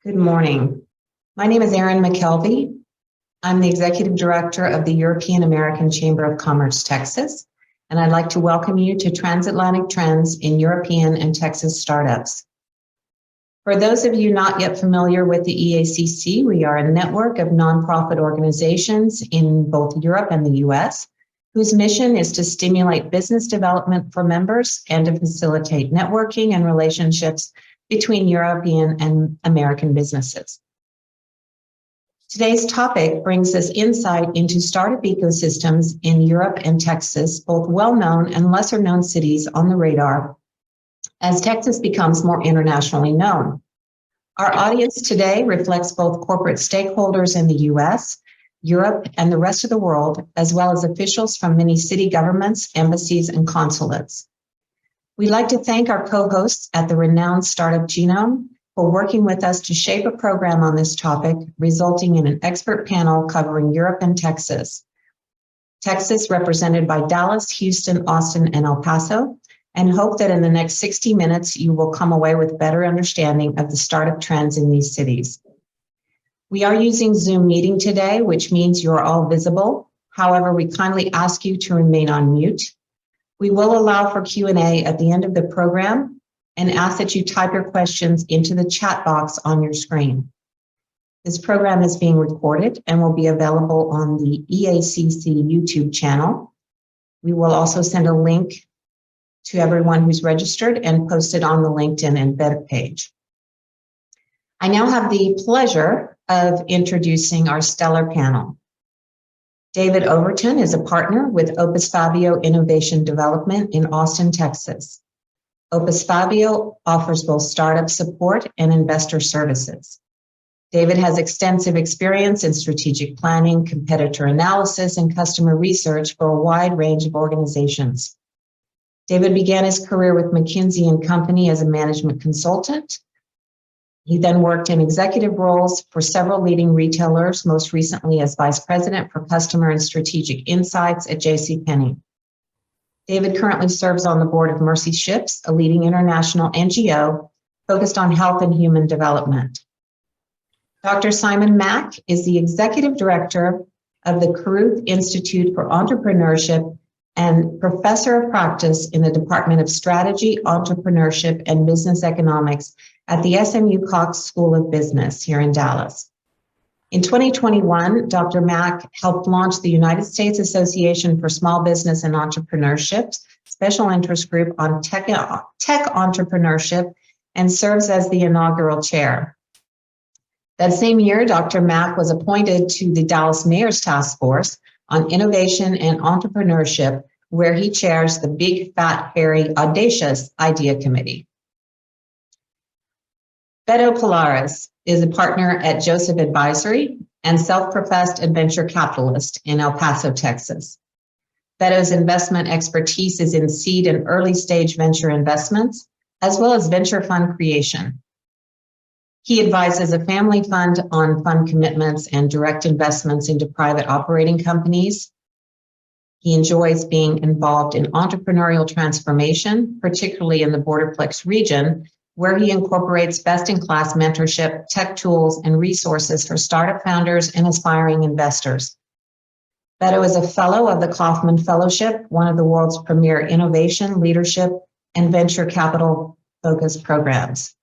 Good morning. My name is Erin McKelvey. I'm the Executive Director of the European American Chamber of Commerce, Texas, and I'd like to welcome you to Transatlantic Trends in European and Texas Startups. For those of you not yet familiar with the EACC, we are a network of nonprofit organizations in both Europe and the US, whose mission is to stimulate business development for members and to facilitate networking and relationships between European and American businesses. Today's topic brings us insight into startup ecosystems in Europe and Texas, both well-known and lesser-known cities on the radar, as Texas becomes more internationally known. Our audience today reflects both corporate stakeholders in the US, Europe, and the rest of the world, as well as officials from many city governments, embassies, and consulates. We'd like to thank our co-hosts at the renowned startup Genome for working with us to shape a program on this topic, resulting in an expert panel covering Europe and Texas. Texas represented by Dallas, Houston, Austin, and El Paso, and hope that in the next 60 minutes you will come away with better understanding of the startup trends in these cities. We are using Zoom meeting today, which means you are all visible. However, we kindly ask you to remain on mute. We will allow for Q&A at the end of the program and ask that you type your questions into the chat box on your screen. This program is being recorded and will be available on the EACC YouTube channel. We will also send a link to everyone who's registered and post it on the LinkedIn and web page. I now have the pleasure of introducing our stellar panel. David Overton is a partner with Opus Faveo Innovation Development in Austin, Texas. Opus Faveo offers both startup support and investor services. David has extensive experience in strategic planning, competitor analysis, and customer research for a wide range of organizations. David began his career with McKinsey & Company as a management consultant. He then worked in executive roles for several leading retailers, most recently as Vice President for Customer and Strategic Insights at JCPenney. David currently serves on the board of Mercy Ships, a leading international NGO focused on health and human development. Dr. Simon Mack is the Executive Director of the Caruth Institute for Entrepreneurship and Professor of Practice in the Department of Strategy, Entrepreneurship, and Business Economics at the SMU Cox School of Business here in Dallas. In 2021, Dr. Mack helped launch the United States Association for Small Business and Entrepreneurship Special Interest Group on Tech Entrepreneurship and serves as the inaugural chair. That same year, Dr. Mack was appointed to the Dallas Mayor's Task Force on Innovation and Entrepreneurship, where he chairs the Big, Fat, Hairy, Audacious Idea Committee. Beto Polares is a partner at Joseph Advisory and self-professed adventure capitalist in El Paso, Texas. Beto's investment expertise is in seed and early stage venture investments, as well as venture fund creation. He advises a family fund on fund commitments and direct investments into private operating companies. He enjoys being involved in entrepreneurial transformation, particularly in the Borderplex region, where he incorporates best-in-class mentorship, tech tools, and resources for startup founders and aspiring investors. Beto is a fellow of the Kaufman Fellowship, one of the world's premier innovation, leadership, and venture capital-focused programs.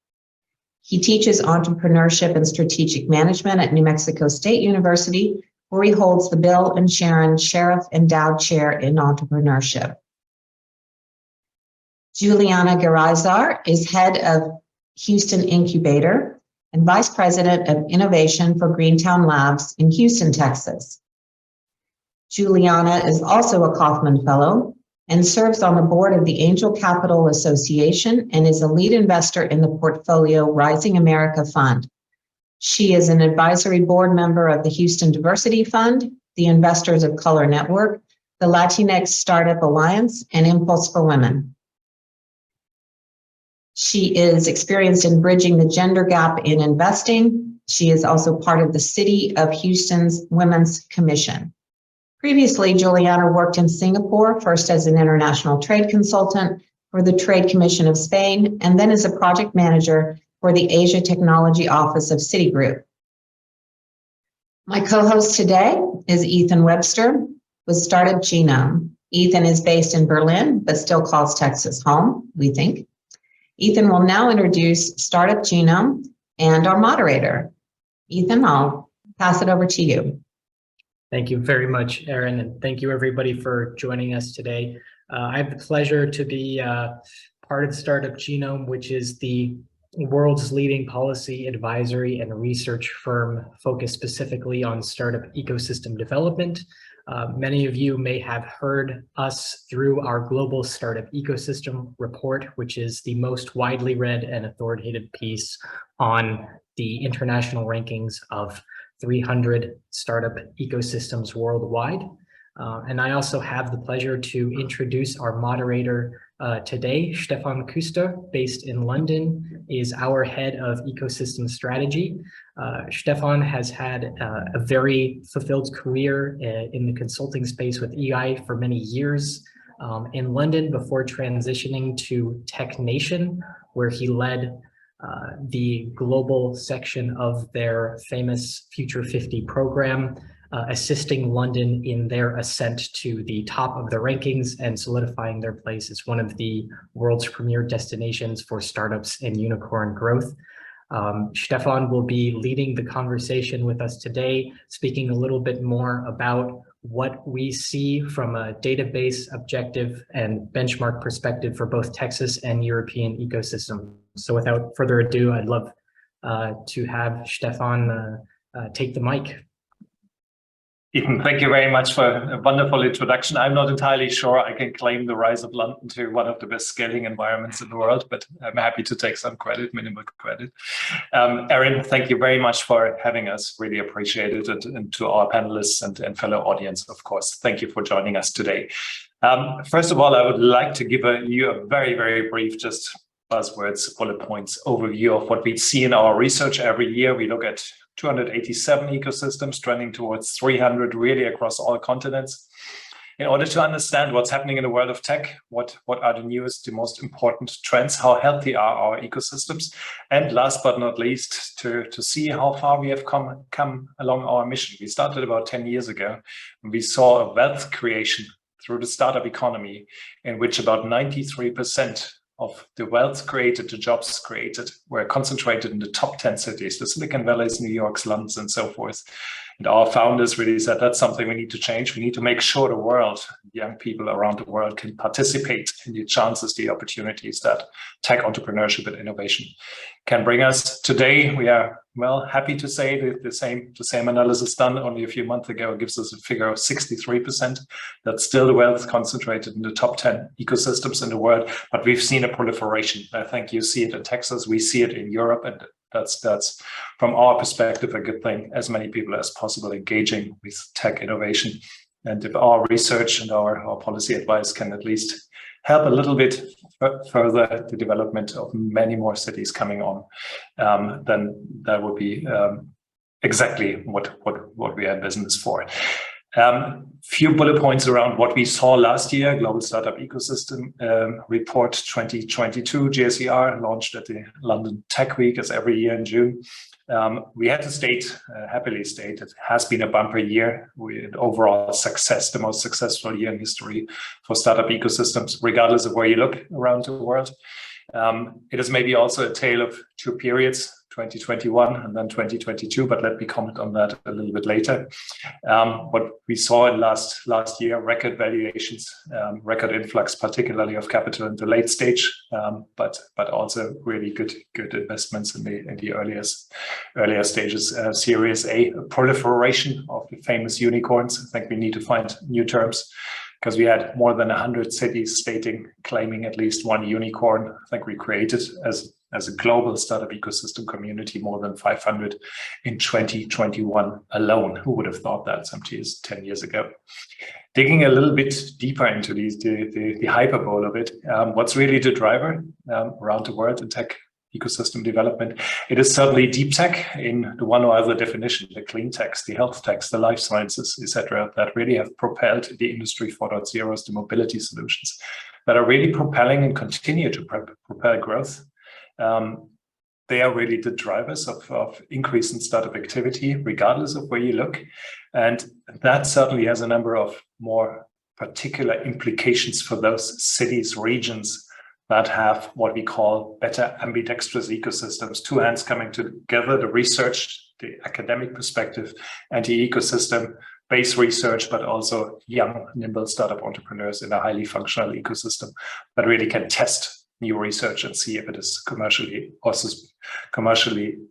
He teaches entrepreneurship and strategic management at New Mexico State University, where he holds the Bill and Sharon Sheriff Endowed Chair in Entrepreneurship. Juliana Garizar is head of Houston Incubator and Vice President of Innovation for Greentown Labs in Houston, Texas. Juliana is also a Kaufman Fellow and serves on the board of the Angel Capital Association and is a lead investor in the portfolio Rising America Fund. She is an advisory board member of the Houston Diversity Fund, the Investors of Color Network, the Latinx Startup Alliance, and Impulse for Women. She is experienced in bridging the gender gap in investing. She is also part of the City of Houston's Women's Commission. Previously, Juliana worked in Singapore, first as an international trade consultant for the Trade Commission of Spain, and then as a project manager for the Asia Technology Office of Citigroup. My co-host today is Ethan Webster with Startup Genome. Ethan is based in Berlin, but still calls Texas home, we think. Ethan will now introduce Startup Genome and our moderator. Ethan, I'll pass it over to you. Thank you very much, Erin, and thank you everybody for joining us today. I have the pleasure to be part of the Startup Genome, which is the world's leading policy advisory and research firm focused specifically on startup ecosystem development. Many of you may have heard us through our Global Startup Ecosystem Report, which is the most widely read and authoritative piece on the international rankings of 300 startup ecosystems worldwide. And I also have the pleasure to introduce our moderator today. Stephan Kuester, based in London, is our head of ecosystem strategy. Stephan has had a very fulfilled career in the consulting space with EI for many years in London before transitioning to Tech Nation, where he led the global section of their famous Future 50 program, assisting London in their ascent to the top of the rankings and solidifying their place as one of the world's premier destinations for startups and unicorn growth. Stephan will be leading the conversation with us today, speaking a little bit more about what we see from a database objective and benchmark perspective for both Texas and European ecosystem. So without further ado, I'd love to have Stephan take the mic. Ethan, thank you very much for a wonderful introduction. I'm not entirely sure I can claim the rise of London to one of the best scaling environments in the world, but I'm happy to take some credit, minimal credit. Erin, thank you very much for having us. Really appreciate it. And to our panelists and fellow audience, of course, thank you for joining us today. First of all, I would like to give you a very, very brief, just buzzwords, bullet points overview of what we see in our research every year. We look at 287 ecosystems trending towards 300 really across all continents. In order to understand what's happening in the world of tech, what are the newest, the most important trends, how healthy are our ecosystems, and last but not least, to see how far we have come along our mission. We started about 10 years ago, and we saw a wealth creation through the startup economy, in which about 93% of the wealth created, the jobs created, were concentrated in the top 10 cities, the Silicon Valleys, New Yorks, Londons, and so forth. And our founders really said, that's something we need to change. We need to make sure the world, young people around the world, can participate in the chances, the opportunities that tech entrepreneurship and innovation can bring us. Today, we are, well, happy to say that the same analysis done only a few months ago gives us a figure of 63%. That's still the wealth concentrated in the top 10 ecosystems in the world, but we've seen a proliferation. I think you see it in Texas, we see it in Europe, and that's from our perspective a good thing, as many people as possible engaging with tech innovation. And if our research and our policy advice can at least help a little bit further the development of many more cities coming on, then that would be exactly what we are in business for. Few bullet points around what we saw last year. Global Startup Ecosystem Report 2022, GSER, launched at the London Tech Week, as every year in June. We had to happily state, it has been a bumper year with overall success, the most successful year in history for startup ecosystems, regardless of where you look around the world. It is maybe also a tale of two periods, 2021 and then 2022, but let me comment on that a little bit later. What we saw in last year, record valuations, record influx, particularly of capital in the late stage, but also really good investments in the earlier stages. Series A, proliferation of the famous unicorns. I think we need to find new terms, because we had more than 100 cities claiming at least one unicorn. I think we created as a global startup ecosystem community more than 500 in 2021 alone. Who would have thought that 10 years ago? Digging a little bit deeper into the hyperbole of it, what's really the driver around the world in tech ecosystem development? It is certainly deep tech in the one or other definition, the clean techs, the health techs, the life sciences, etc., that really have propelled the industry 4.0s, the mobility solutions that are really propelling and continue to propel growth. they are really the drivers of increase in startup activity, regardless of where you look. And that certainly has a number of more particular implications for those cities, regions that have what we call better ambidextrous ecosystems, two hands coming together, the research, the academic perspective, and the ecosystem-based research, but also young, nimble startup entrepreneurs in a highly functional ecosystem that really can test new research and see if it is commercially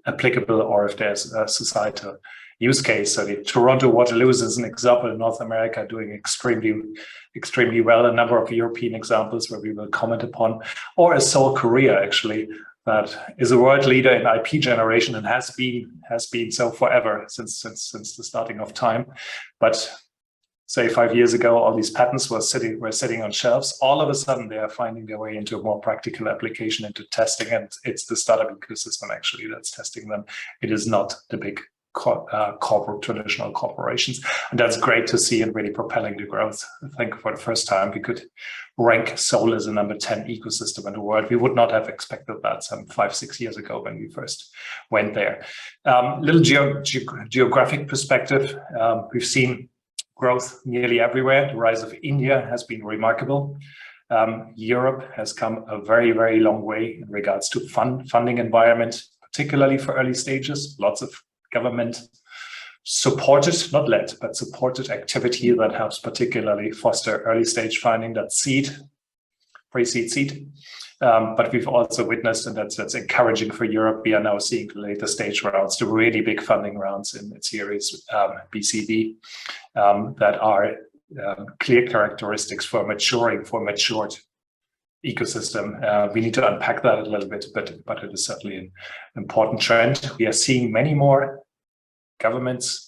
applicable or if there's a societal use case. So the Toronto Waterloo is an example in North America doing extremely well. A number of European examples where we will comment upon, or a Seoul, Korea, actually, that is a world leader in IP generation and has been so forever since the starting of time. But say 5 years ago, all these patents were sitting on shelves. All of a sudden, they are finding their way into a more practical application, into testing, and it's the startup ecosystem actually that's testing them. It is not the big corporate traditional corporations, and that's great to see and really propelling the growth. I think for the first time we could rank Seoul as a number 10 ecosystem in the world. We would not have expected that some 5-6 years ago when we first went there. Little geographic perspective, we've seen growth nearly everywhere. The rise of India has been remarkable. Europe has come a very, very long way in regards to funding environment, particularly for early stages. Lots of government supported, not led, but supported activity that helps particularly foster early stage funding, that pre-seed seed. But we've also witnessed, and that's encouraging for Europe, we are now seeing the later stage rounds, the really big funding rounds in series BCD that are clear characteristics for matured ecosystem. We need to unpack that a little bit, but it is certainly an important trend. We are seeing many more governments,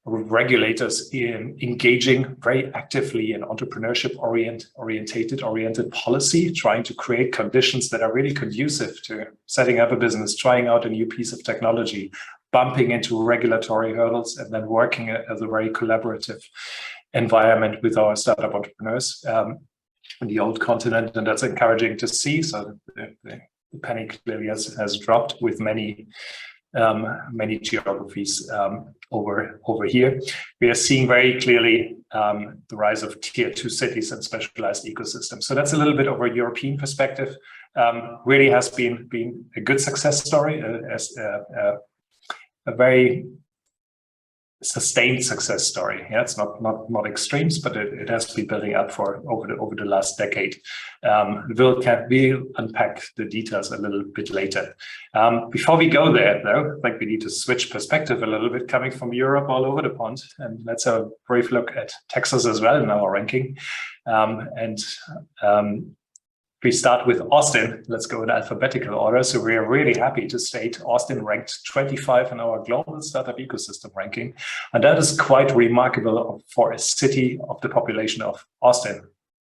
regulators engaging very actively in entrepreneurship oriented policy, trying to create conditions that are really conducive to setting up a business, trying out a new piece of technology, bumping into regulatory hurdles, and then working as a very collaborative environment with our startup entrepreneurs in the old continent, and that's encouraging to see. So the penny clearly has dropped with many geographies over here. We are seeing very clearly the rise of tier 2 cities and specialized ecosystems. So that's a little bit of a European perspective. Really has been a good success story, as a very sustained success story. Yeah, it's not extremes, but it has been building up for over the last decade. We'll unpack the details a little bit later. Before we go there, though, I think we need to switch perspective a little bit, coming from Europe all over the pond, and let's have a brief look at Texas as well in our ranking. We start with Austin. Let's go in alphabetical order. So we are really happy to state Austin ranked 25 in our global startup ecosystem ranking. And that is quite remarkable for a city of the population of Austin.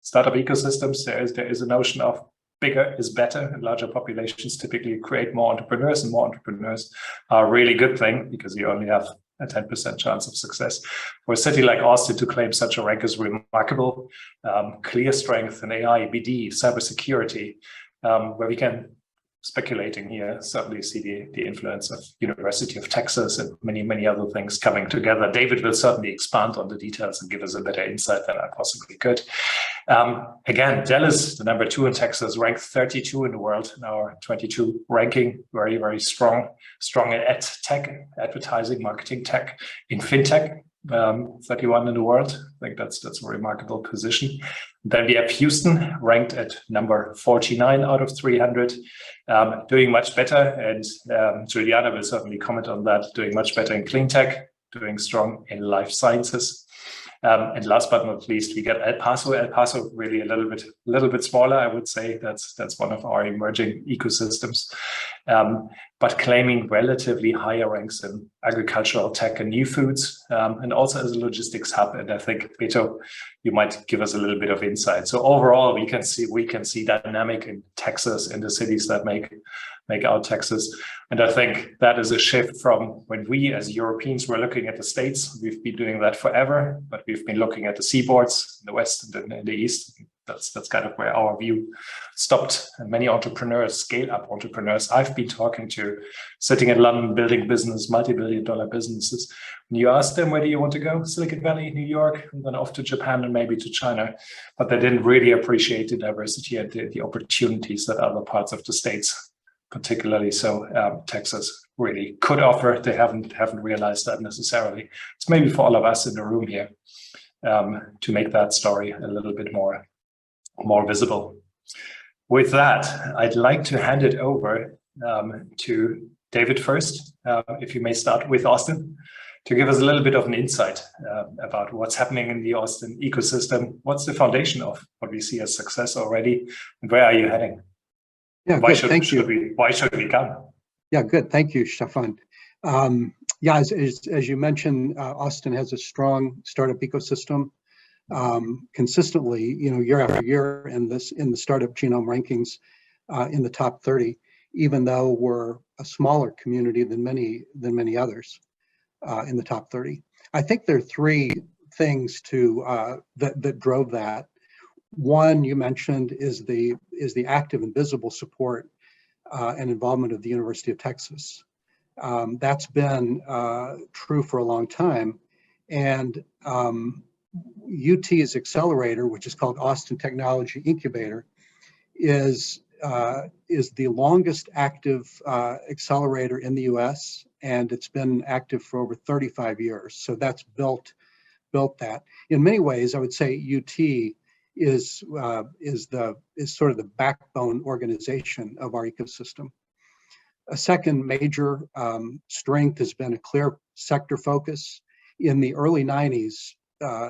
Startup ecosystems, there is a notion of bigger is better, and larger populations typically create more entrepreneurs, and more entrepreneurs are a really good thing because you only have a 10% chance of success. For a city like Austin to claim such a rank is remarkable. Clear strength in AI, BD, cybersecurity, where we can, speculating here, certainly see the influence of University of Texas and many other things coming together. David will certainly expand on the details and give us a better insight than I possibly could. Again, Dallas, the number 2 in Texas, ranked 32 in the world in our 22 ranking. Very, very strong at tech, advertising, marketing tech, in fintech, 31 in the world. I think that's a remarkable position. Then we have Houston, ranked at number 49 out of 300, doing much better. And Juliana will certainly comment on that, doing much better in clean tech, doing strong in life sciences. And last but not least, we get El Paso. El Paso really a little bit smaller, I would say. That's one of our emerging ecosystems, but claiming relatively higher ranks in agricultural tech and new foods, and also as a logistics hub. And I think, Beto, you might give us a little bit of insight. So overall, we can see dynamic in Texas, in the cities that make out Texas. And I think that is a shift from when we as Europeans were looking at the States. We've been doing that forever, but we've been looking at the seaboards in the West and in the East. That's kind of where our view stopped. And many entrepreneurs, scale-up entrepreneurs I've been talking to, sitting in London, building business, multi-billion-dollar businesses. When you ask them, where do you want to go? Silicon Valley, New York, and then off to Japan and maybe to China. But they didn't really appreciate the diversity and the opportunities that other parts of the States, particularly so Texas, really could offer. They haven't realized that necessarily. It's maybe for all of us in the room here to make that story a little bit more visible. With that, I'd like to hand it over to David first, if you may start with Austin, to give us a little bit of an insight about what's happening in the Austin ecosystem. What's the foundation of what we see as success already, and where are you heading? Yeah, why good. should we come? Yeah, good. Thank you, Stephan. Yeah, as you mentioned, Austin has a strong startup ecosystem. Consistently, year after year in the startup genome rankings in the top 30, even though we're a smaller community than many others in the top 30. I think there are three things that drove that. One you mentioned is the active and visible support and involvement of the University of Texas. That's been true for a long time, and UT's accelerator, which is called Austin Technology Incubator, is the longest active accelerator in the U.S., and it's been active for over 35 years. So that's built that. In many ways, I would say UT is sort of the backbone organization of our ecosystem. A second major strength has been a clear sector focus. In the early 90s,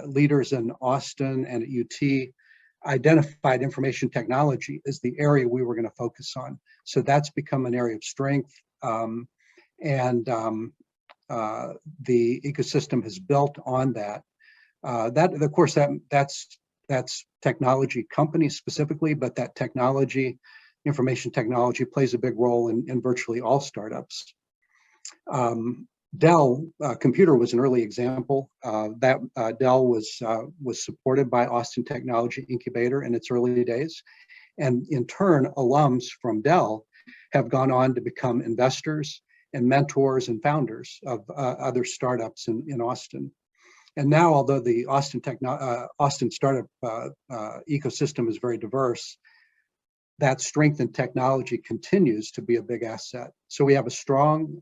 leaders in Austin and at UT identified information technology as the area we were going to focus on. So that's become an area of strength, and the ecosystem has built on that. Of course, that's technology companies specifically, but that information technology plays a big role in virtually all startups. Dell Computer was an early example. Dell was supported by Austin Technology Incubator in its early days, and in turn, alums from Dell have gone on to become investors and mentors and founders of other startups in Austin. And now, although the Austin startup ecosystem is very diverse, that strength in technology continues to be a big asset. So we have a strong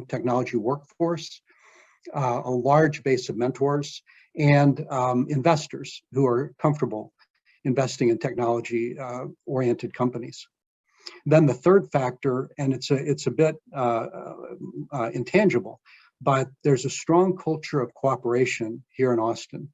technology workforce, a large base of mentors, and investors who are comfortable investing in technology-oriented companies. Then the third factor, and it's a bit intangible, but there's a strong culture of cooperation here in Austin.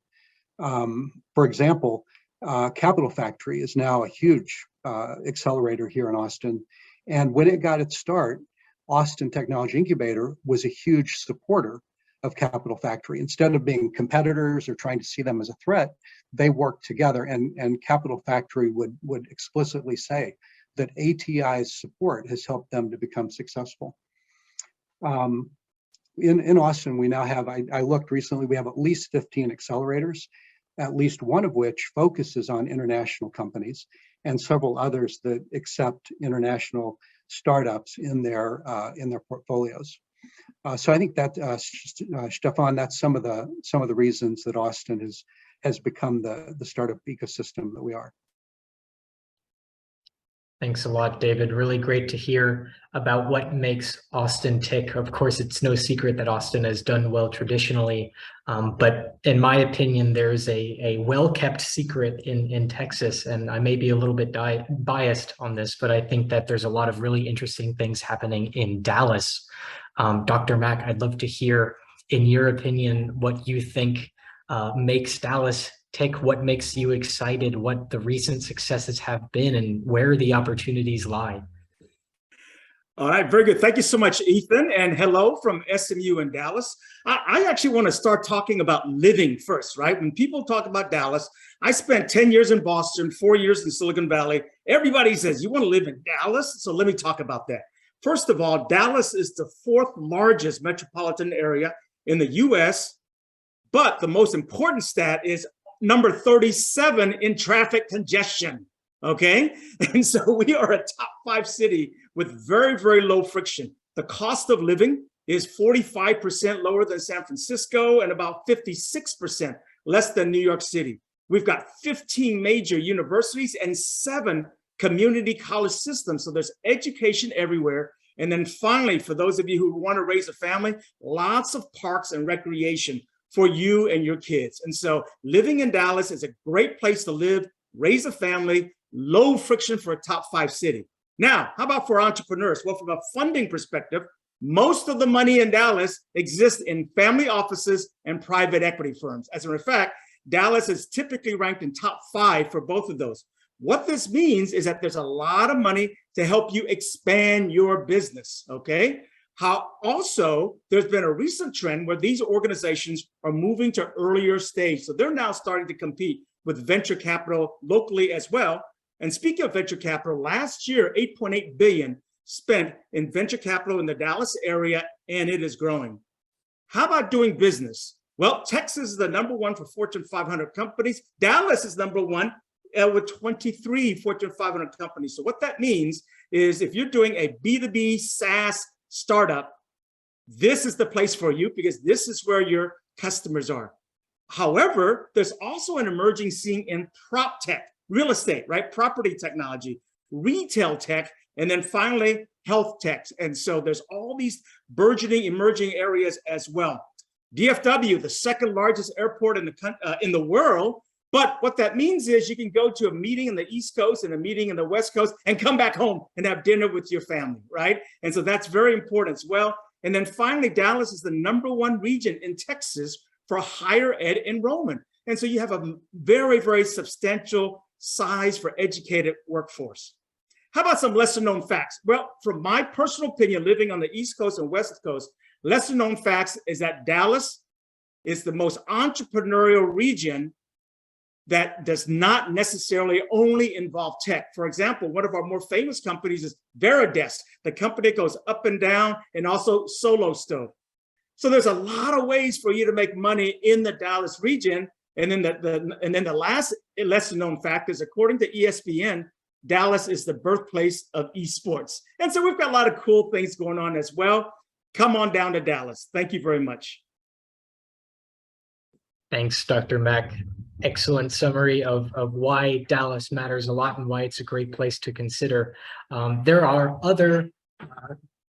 For example, Capital Factory is now a huge accelerator here in Austin, and when it got its start, Austin Technology Incubator was a huge supporter of Capital Factory. Instead of being competitors or trying to see them as a threat, they worked together, and Capital Factory would explicitly say that ATI's support has helped them to become successful. In Austin, we now have, I looked recently, we have at least 15 accelerators, at least one of which focuses on international companies, and several others that accept international startups in their portfolios. So I think that Stephan, that's some of the reasons that Austin has become the startup ecosystem that we are. Thanks a lot, David. Really great to hear about what makes Austin tick. Of course, it's no secret that Austin has done well traditionally, but in my opinion, there's a well-kept secret in Texas, and I may be a little bit biased on this, but I think that there's a lot of really interesting things happening in Dallas. Dr. Mack, I'd love to hear, in your opinion, what you think makes Dallas tick, what makes you excited, what the recent successes have been, and where the opportunities lie. All right, very good. Thank you so much, Ethan, and hello from SMU in Dallas. I actually want to start talking about living first, right? When people talk about Dallas, I spent 10 years in Boston, 4 years in Silicon Valley. Everybody says, you want to live in Dallas? So let me talk about that. First of all, Dallas is the 4th largest metropolitan area in the US, but the most important stat is number 37 in traffic congestion, okay? And so we are a top 5 city with very, very low friction. The cost of living is 45% lower than San Francisco and about 56% less than New York City. We've got 15 major universities and 7 community college systems. So there's education everywhere. And then finally, for those of you who want to raise a family, lots of parks and recreation for you and your kids. And so living in Dallas is a great place to live, raise a family, low friction for a top 5 city. Now, how about for entrepreneurs? Well, from a funding perspective, most of the money in Dallas exists in family offices and private equity firms. As a matter of fact, Dallas is typically ranked in top 5 for both of those. What this means is that there's a lot of money to help you expand your business, okay? How also, there's been a recent trend where these organizations are moving to earlier stage. So they're now starting to compete with venture capital locally as well. And speaking of venture capital, last year, $8.8 billion spent in venture capital in the Dallas area, and it is growing. How about doing business? Well, Texas is the #1 for Fortune 500 companies. Dallas is #1 with 23 Fortune 500 companies. So what that means is if you're doing a B2B SaaS startup, this is the place for you because this is where your customers are. However, there's also an emerging scene in prop tech, real estate, right? Property technology, retail tech, and then finally health tech. And so there's all these burgeoning, emerging areas as well. DFW, the 2nd largest airport in the world. But what that means is you can go to a meeting in the East Coast and a meeting in the West Coast and come back home and have dinner with your family, right? And so that's very important as well. And then finally, Dallas is the #1 region in Texas for higher ed enrollment. And so you have a very, very substantial size for educated workforce. How about some lesser known facts? Well, from my personal opinion, living on the East Coast and West Coast, lesser known facts is that Dallas is the most entrepreneurial region that does not necessarily only involve tech. For example, one of our more famous companies is Veridesk, the company that goes up and down, and also Solo Stove. So there's a lot of ways for you to make money in the Dallas region. And then the last lesser known fact is, according to ESPN, Dallas is the birthplace of esports. And so we've got a lot of cool things going on as well. Come on down to Dallas. Thank you very much. Thanks, Dr. Mack. Excellent summary of why Dallas matters a lot and why it's a great place to consider. There are other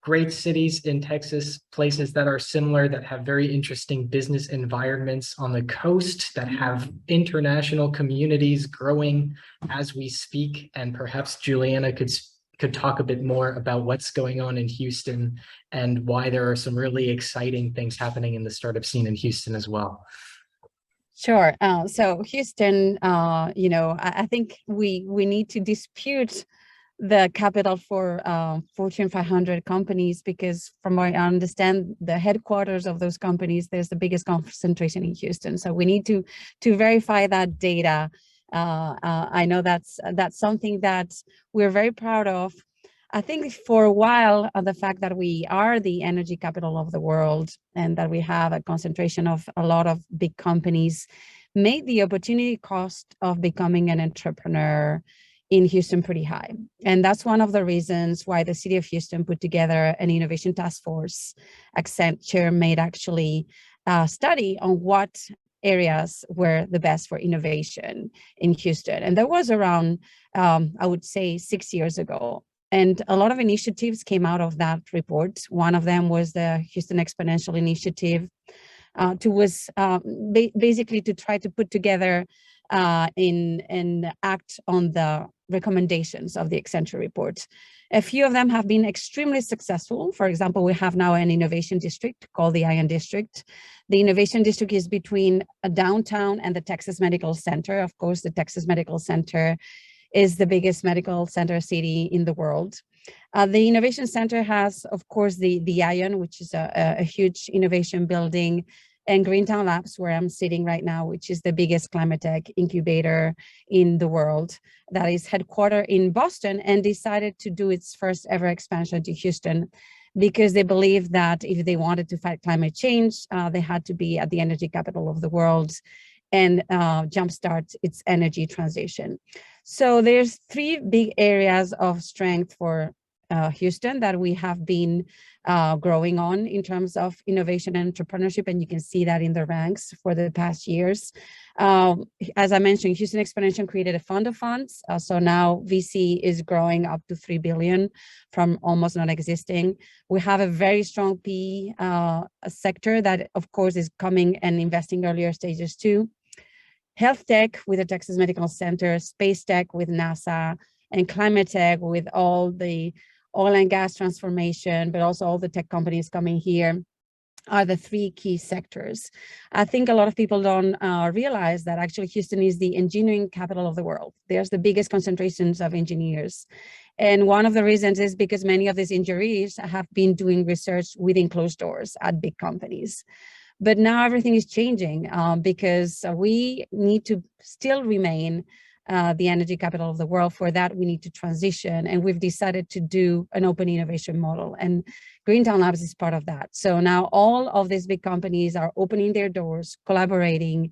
great cities in Texas, places that are similar, that have very interesting business environments on the coast, that have international communities growing as we speak. And perhaps Juliana could talk a bit more about what's going on in Houston and why there are some really exciting things happening in the startup scene in Houston as well. Sure. So Houston, I think we need to dispute the capital for Fortune 500 companies, because from what I understand, the headquarters of those companies, there's the biggest concentration in Houston. So we need to verify that data. I know that's something that we're very proud of. I think for a while, the fact that we are the energy capital of the world and that we have a concentration of a lot of big companies made the opportunity cost of becoming an entrepreneur in Houston pretty high. And that's one of the reasons why the city of Houston put together an innovation task force. Accenture made actually a study on what areas were the best for innovation in Houston. And that was around, I would say, 6 years ago. And a lot of initiatives came out of that report. One of them was the Houston Exponential Initiative, basically to try to put together and act on the recommendations of the Accenture report. A few of them have been extremely successful. For example, we have now an innovation district called the Ion District. The innovation district is between a downtown and the Texas Medical Center. Of course, the Texas Medical Center is the biggest medical center city in the world. The Innovation Center has, of course, the Ion, which is a huge innovation building, and Greentown Labs, where I'm sitting right now, which is the biggest climate tech incubator in the world, that is headquartered in Boston and decided to do its first ever expansion to Houston, because they believe that if they wanted to fight climate change, they had to be at the energy capital of the world. and jumpstart its energy transition. So there's three big areas of strength for Houston that we have been growing on in terms of innovation and entrepreneurship, and you can see that in the ranks for the past years. As I mentioned, Houston Exponential created a fund of funds, so now VC is growing up to $3 billion from almost non-existing. We have a very strong PE sector that, of course, is coming and investing earlier stages too. Health tech with the Texas Medical Center, space tech with NASA, and climate tech with all the oil and gas transformation, but also all the tech companies coming here are the three key sectors. I think a lot of people don't realize that actually Houston is the engineering capital of the world. There's the biggest concentrations of engineers. And one of the reasons is because many of these engineers have been doing research within closed doors at big companies. But now everything is changing because we need to still remain the energy capital of the world. For that, we need to transition, and we've decided to do an open innovation model, and Greentown Labs is part of that. So now all of these big companies are opening their doors, collaborating,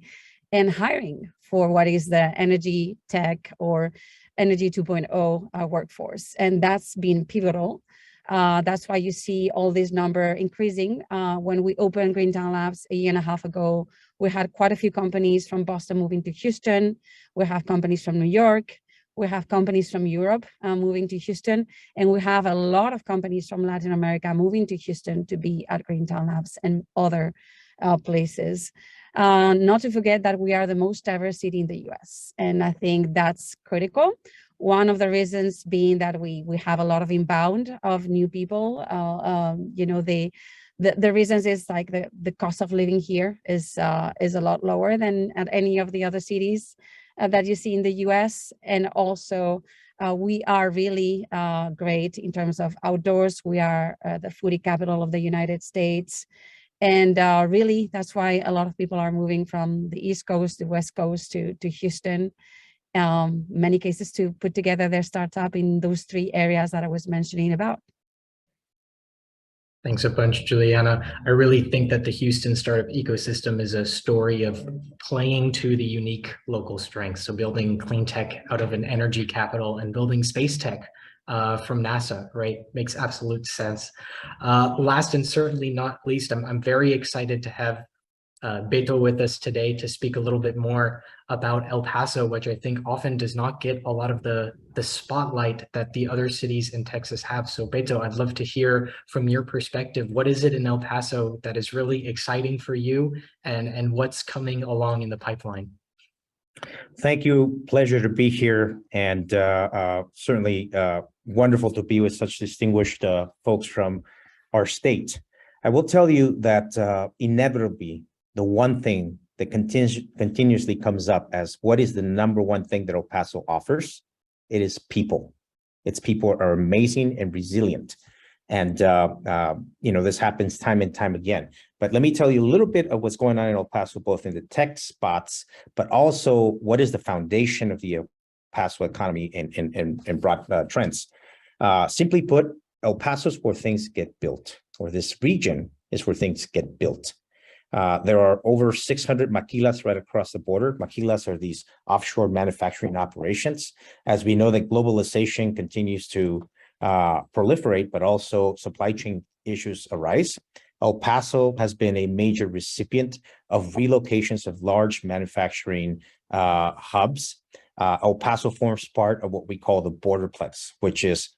and hiring for what is the energy tech or energy 2.0 workforce, and that's been pivotal. That's why you see all this number increasing. When we opened Greentown Labs a year and a half ago, we had quite a few companies from Boston moving to Houston. We have companies from New York. We have companies from Europe moving to Houston. And we have a lot of companies from Latin America moving to Houston to be at Greentown Labs and other places. Not to forget that we are the most diverse city in the US. And I think that's critical. One of the reasons being that we have a lot of inbound of new people. You know, the reasons is like the cost of living here is a lot lower than at any of the other cities that you see in the US. And also we are really great in terms of outdoors. We are the foodie capital of the United States. And really, that's why a lot of people are moving from the East Coast to West Coast to Houston. Many cases to put together their startup in those three areas that I was mentioning about. Thanks a bunch, Juliana. I really think that the Houston startup ecosystem is a story of playing to the unique local strengths. So building clean tech out of an energy capital and building space tech from NASA, right? Makes absolute sense. Last and certainly not least, I'm very excited to have Beto with us today to speak a little bit more about El Paso, which I think often does not get a lot of the spotlight that the other cities in Texas have. So Beto, I'd love to hear from your perspective, what is it in El Paso that is really exciting for you, and what's coming along in the pipeline? Thank you. Pleasure to be here, and certainly wonderful to be with such distinguished folks from our state. I will tell you that inevitably, the one thing that continuously comes up as what is the number one thing that El Paso offers, it is people. Its people are amazing and resilient. And, you know, this happens time and time again. But let me tell you a little bit of what's going on in El Paso, both in the tech spots, but also what is the foundation of the El Paso economy in broad trends. Simply put, El Paso is where things get built, or this region is where things get built. There are over 600 maquilas right across the border. Maquilas are these offshore manufacturing operations. As we know, that globalization continues to proliferate, but also supply chain issues arise. El Paso has been a major recipient of relocations of large manufacturing hubs. El Paso forms part of what we call the Borderplex, which is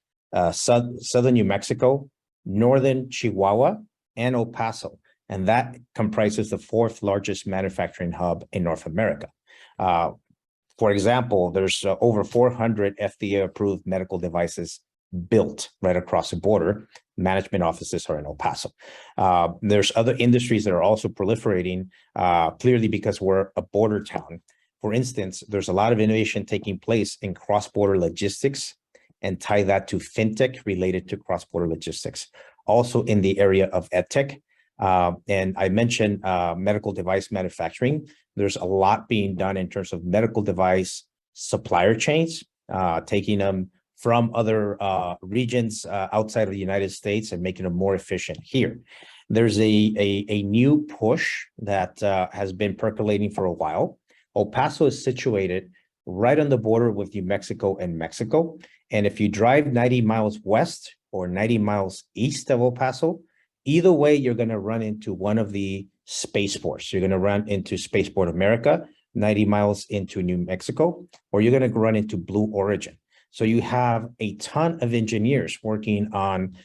southern New Mexico, northern Chihuahua, and El Paso. And that comprises the fourth largest manufacturing hub in North America. For example, there's over 400 FDA-approved medical devices built right across the border. Management offices are in El Paso. There's other industries that are also proliferating, clearly because we're a border town. For instance, there's a lot of innovation taking place in cross-border logistics, and tie that to fintech related to cross-border logistics. Also in the area of edtech. And I mentioned medical device manufacturing. There's a lot being done in terms of medical device supplier chains, taking them from other regions outside of the United States and making them more efficient here. There's a new push that has been percolating for a while, El Paso is situated right on the border with New Mexico and Mexico. And if you drive 90 miles west or 90 miles east of El Paso, either way, you're going to run into one of the spaceports. You're going to run into Spaceport America, 90 miles into New Mexico, or you're going to run into Blue Origin. So you have a ton of engineers working on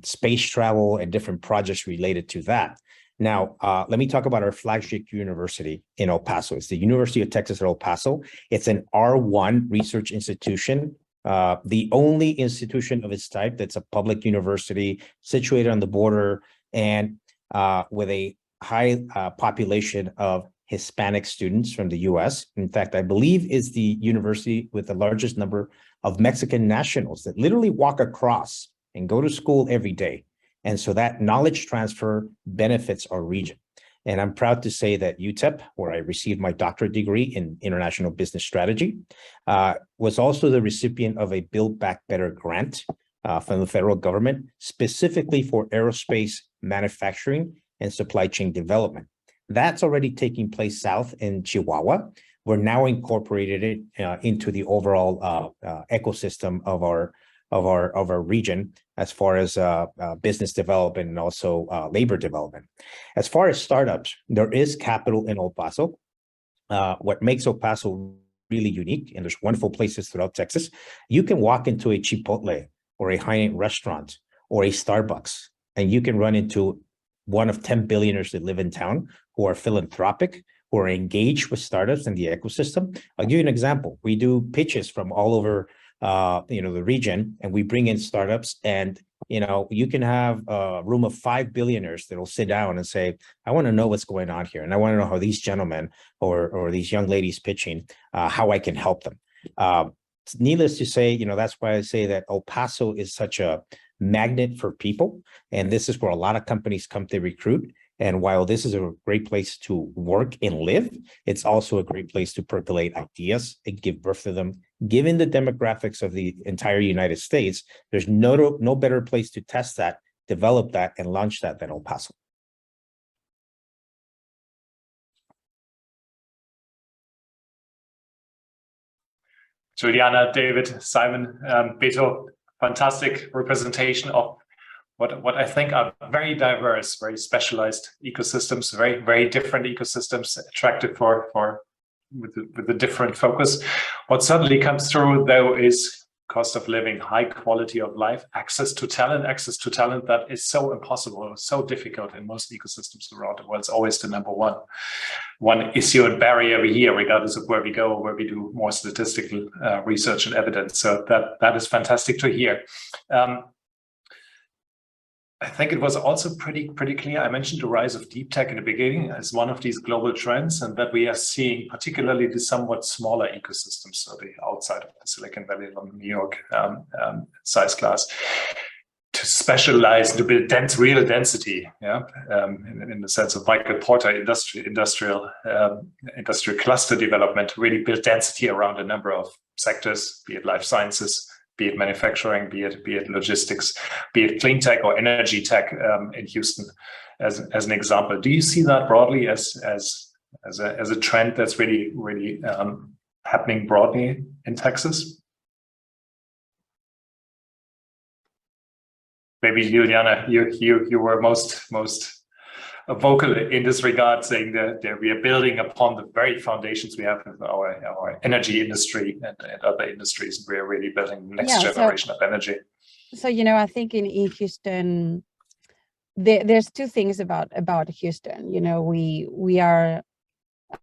space travel and different projects related to that. Now, let me talk about our flagship university in El Paso. It's the University of Texas at El Paso. It's an R1 research institution, the only institution of its type that's a public university situated on the border and with a high population of Hispanic students from the US. In fact, I believe is the university with the largest number of Mexican nationals that literally walk across and go to school every day. And so that knowledge transfer benefits our region. And I'm proud to say that UTEP, where I received my doctorate degree in international business strategy, was also the recipient of a Build Back Better grant from the federal government, specifically for aerospace manufacturing and supply chain development. That's already taking place south in Chihuahua. We're now incorporated it into the overall ecosystem of our region as far as business development and also labor development. As far as startups, there is capital in El Paso. What makes El Paso really unique, and there's wonderful places throughout Texas, you can walk into a Chipotle or a high-end restaurant or a Starbucks, and you can run into one of 10 billionaires that live in town who are philanthropic, who are engaged with startups in the ecosystem. I'll give you an example. We do pitches from all over the region, and we bring in startups, and you can have a room of 5 billionaires that will sit down and say, I want to know what's going on here, and I want to know how these gentlemen or these young ladies pitching, how I can help them. Needless to say, that's why I say that El Paso is such a magnet for people, and this is where a lot of companies come to recruit. And while this is a great place to work and live, it's also a great place to percolate ideas and give birth to them. Given the demographics of the entire United States, there's no better place to test that, develop that, and launch that than El Paso. Juliana, David, Simon, Beto, fantastic representation of what I think are very diverse, very specialized ecosystems, very, very different ecosystems, attractive with a different focus. What certainly comes through, though, is cost of living, high quality of life, access to talent that is so impossible, so difficult in most ecosystems around the world. It's always the number one issue and barrier we hear, regardless of where we go, where we do more statistical research and evidence. So that is fantastic to hear. I think it was also pretty clear. I mentioned the rise of deep tech in the beginning as one of these global trends, and that we are seeing particularly the somewhat smaller ecosystems, so the outside of the Silicon Valley, London, New York size class, to specialize, to build real density, in the sense of Michael Porter industrial cluster development, to really build density around a number of sectors, be it life sciences, be it manufacturing, be it logistics, be it clean tech or energy tech in Houston, as an example. Do you see that broadly as a trend that's really happening broadly in Texas? Maybe Juliana, you were most vocal in this regard, saying that we are building upon the very foundations we have in our energy industry and other industries. We are really building the next generation of energy. So, I think in Houston, there's two things about Houston. We are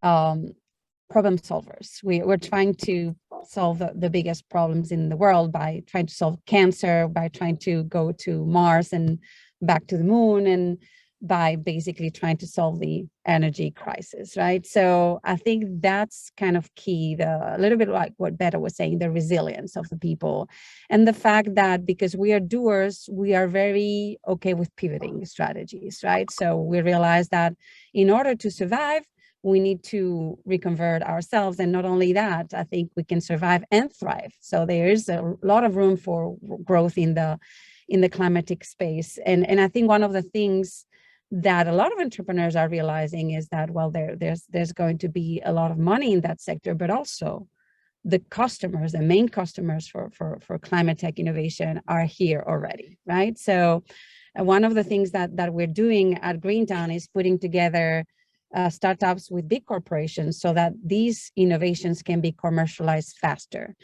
problem solvers. We're trying to solve the biggest problems in the world by trying to solve cancer, by trying to go to Mars and back to the moon, and by basically trying to solve the energy crisis, right? So I think that's kind of key, a little bit like what Beto was saying, the resilience of the people, and the fact that because we are doers, we are very okay with pivoting strategies, right? So we realize that in order to survive, we need to reconvert ourselves. And not only that, I think we can survive and thrive. So there is a lot of room for growth in the climatic space. And I think one of the things that a lot of entrepreneurs are realizing is that, well, there's going to be a lot of money in that sector, but also the customers, the main customers for climate tech innovation are here already, right? So one of the things that we're doing at Greentown is putting together startups with big corporations so that these innovations can be commercialized faster.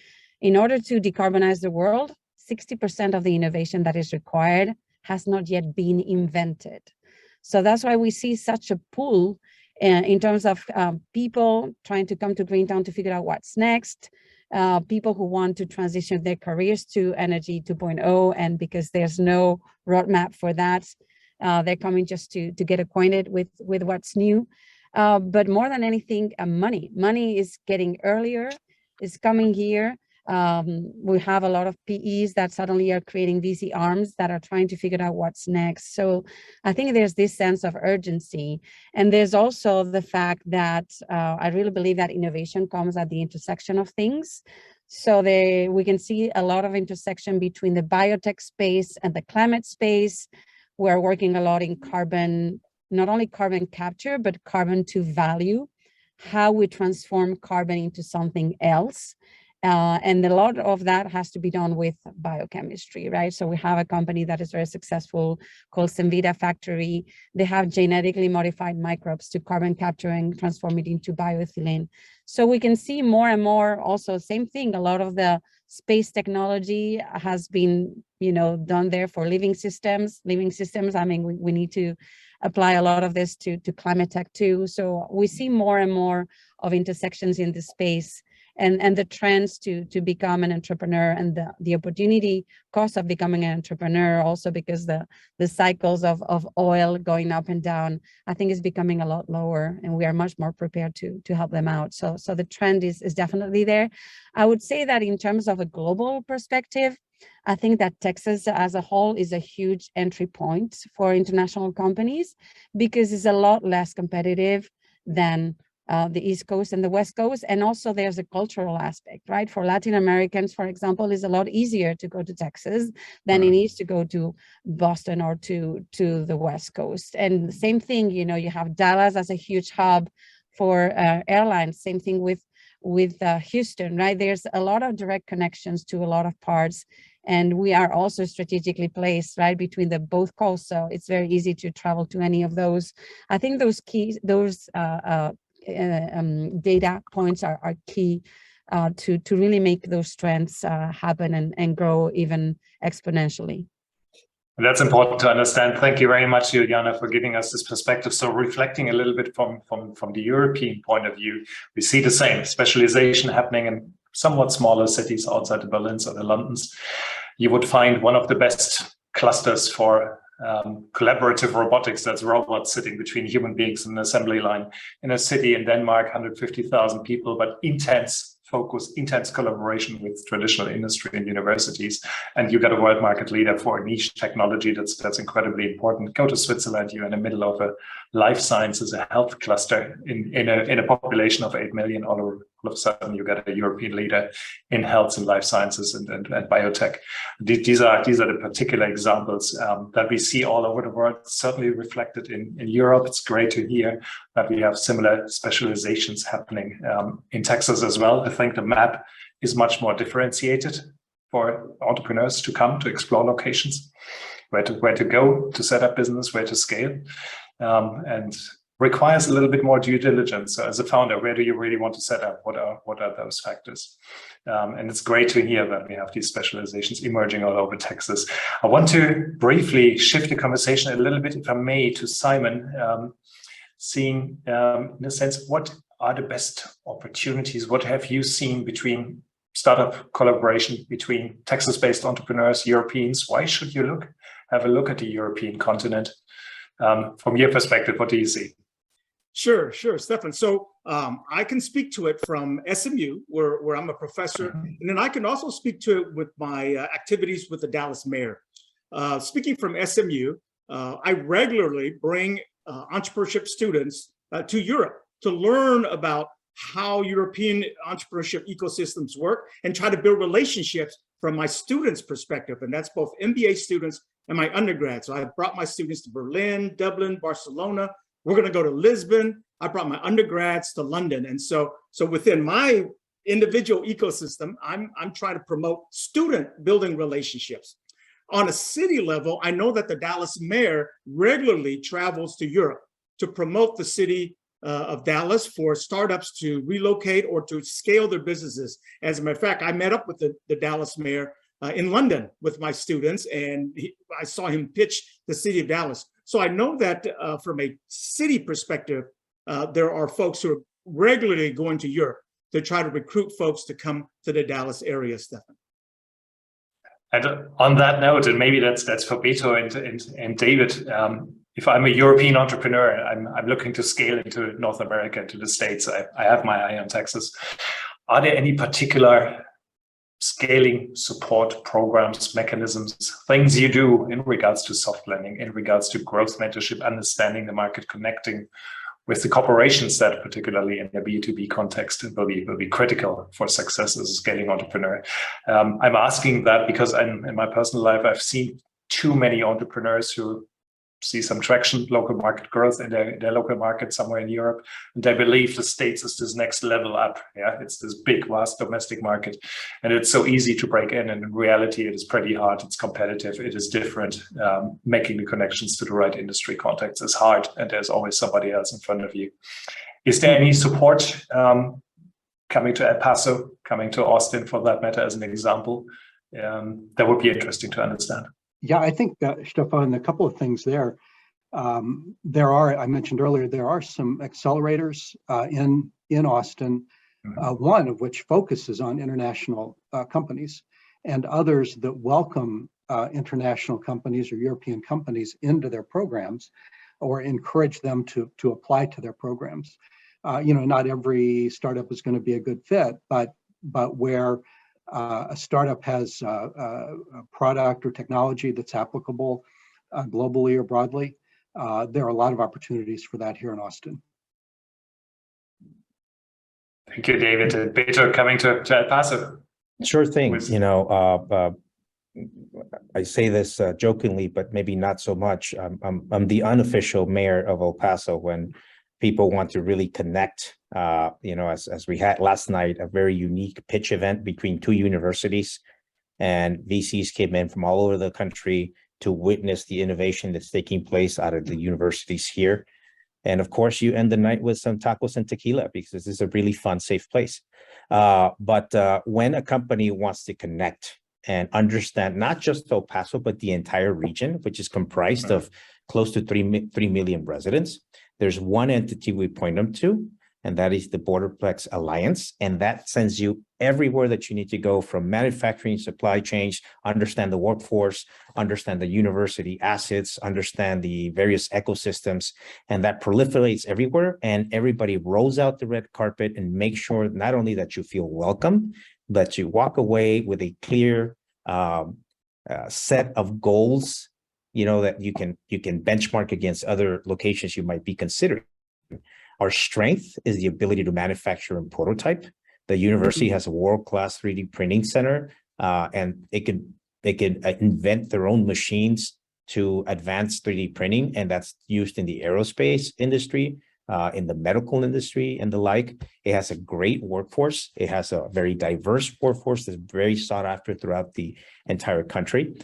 In order to decarbonize the world, 60% of the innovation that is required has not yet been invented. So that's why we see such a pull in terms of people trying to come to Greentown to figure out what's next, people who want to transition their careers to Energy 2.0, and because there's no roadmap for that, they're coming just to get acquainted with what's new. But more than anything, money is getting earlier, is coming here. We have a lot of PEs that suddenly are creating VC arms that are trying to figure out what's next. So I think there's this sense of urgency. And there's also the fact that I really believe that innovation comes at the intersection of things. So we can see a lot of intersection between the biotech space and the climate space. We're working a lot in carbon, not only carbon capture, but carbon to value, how we transform carbon into something else. And a lot of that has to be done with biochemistry, right? So we have a company that is very successful called Semvita Factory. They have genetically modified microbes to carbon capture and transform it into bioethylene. So we can see more and more also, same thing, a lot of the space technology has been, done there for living systems. I mean, we need to apply a lot of this to climate tech too. So we see more and more of intersections in this space. And the trends to become an entrepreneur and the opportunity cost of becoming an entrepreneur, also because the cycles of oil going up and down, I think is becoming a lot lower, and we are much more prepared to help them out. So the trend is definitely there. I would say that in terms of a global perspective, I think that Texas as a whole is a huge entry point for international companies because it's a lot less competitive than the East Coast and the West Coast. And also there's a cultural aspect, right? For Latin Americans, for example, it's a lot easier to go to Texas than it is to go to Boston or to the West Coast. And the same thing, you have Dallas as a huge hub for airlines, same thing with Houston, right? There's a lot of direct connections to a lot of parts. And we are also strategically placed right between the both coasts. So it's very easy to travel to any of those. I think those data points are key to really make those trends happen and grow even exponentially. That's important to understand. Thank you very much, Juliana, for giving us this perspective. So reflecting a little bit from the European point of view, we see the same specialization happening in somewhat smaller cities outside the Berlins or the Londons. You would find one of the best clusters for collaborative robotics, that's robots sitting between human beings in an assembly line in a city in Denmark, 150,000 people, but intense focus, intense collaboration with traditional industry and universities. And you got a world market leader for a niche technology that's incredibly important. Go to Switzerland, you're in the middle of a life sciences, a health cluster in a population of 8 million. All of a sudden you get a European leader in health and life sciences and biotech. These are the particular examples that we see all over the world, certainly reflected in Europe. It's great to hear that we have similar specializations happening in Texas as well. I think the map is much more differentiated for entrepreneurs to come to explore locations, where to go to set up business, where to scale, and requires a little bit more due diligence. So as a founder, where do you really want to set up? What are those factors? And it's great to hear that we have these specializations emerging all over Texas. I want to briefly shift the conversation a little bit, if I may, to Simon, seeing in a sense, what are the best opportunities? What have you seen between startup collaboration between Texas-based entrepreneurs, Europeans? Why should you have a look at the European continent? From your perspective, what do you see? Sure, Stephan. So I can speak to it from SMU, where I'm a professor, and then I can also speak to it with my activities with the Dallas mayor. Speaking from SMU, I regularly bring entrepreneurship students to Europe to learn about how European entrepreneurship ecosystems work and try to build relationships from my students' perspective. And that's both MBA students and my undergrad. So I brought my students to Berlin, Dublin, Barcelona. We're going to go to Lisbon. I brought my undergrads to London. And so within my individual ecosystem, I'm trying to promote student building relationships. On a city level, I know that the Dallas mayor regularly travels to Europe to promote the city of Dallas for startups to relocate or to scale their businesses. As a matter of fact, I met up with the Dallas mayor in London with my students, and I saw him pitch the city of Dallas. So I know that from a city perspective, there are folks who are regularly going to Europe to try to recruit folks to come to the Dallas area, Stephan. And on that note, and maybe that's for Beto and David, if I'm a European entrepreneur, I'm looking to scale into North America, to the States, I have my eye on Texas. Are there any particular scaling support programs, mechanisms, things you do in regards to soft landing, in regards to growth mentorship, understanding the market, connecting with the corporations that, particularly in the B2B context, will be critical for success as a scaling entrepreneur? I'm asking that because in my personal life, I've seen too many entrepreneurs who see some traction, local market growth in their local market somewhere in Europe, and they believe the States is this next level up. Yeah, it's this big, vast domestic market, and it's so easy to break in. And in reality, it is pretty hard. It's competitive. It is different. Making the connections to the right industry contacts is hard, and there's always somebody else in front of you. Is there any support coming to El Paso, coming to Austin, for that matter, as an example? That would be interesting to understand. Yeah, I think, Stephan, a couple of things there. I mentioned earlier, there are some accelerators in Austin, one of which focuses on international companies, and others that welcome international companies or European companies into their programs or encourage them to apply to their programs. Not every startup is going to be a good fit, but where a startup has a product or technology that's applicable globally or broadly, there are a lot of opportunities for that here in Austin. Thank you, David. And Beto, coming to El Paso. Sure thing. I say this jokingly, but maybe not so much. I'm the unofficial mayor of El Paso when people want to really connect. As we had last night, a very unique pitch event between two universities, and VCs came in from all over the country to witness the innovation that's taking place out of the universities here. And of course, you end the night with some tacos and tequila because this is a really fun, safe place. But when a company wants to connect and understand not just El Paso, but the entire region, which is comprised of close to 3 million residents, there's one entity we point them to, and that is the Borderplex Alliance. And that sends you everywhere that you need to go, from manufacturing, supply chains, understand the workforce, understand the university assets, understand the various ecosystems, and that proliferates everywhere. And everybody rolls out the red carpet and make sure not only that you feel welcome, but you walk away with a clear set of goals, that you can benchmark against other locations you might be considering. Our strength is the ability to manufacture and prototype. The university has a world-class 3D printing center, and they can invent their own machines to advance 3D printing, and that's used in the aerospace industry, in the medical industry, and the like. It has a great workforce. It has a very diverse workforce that's very sought after throughout the entire country.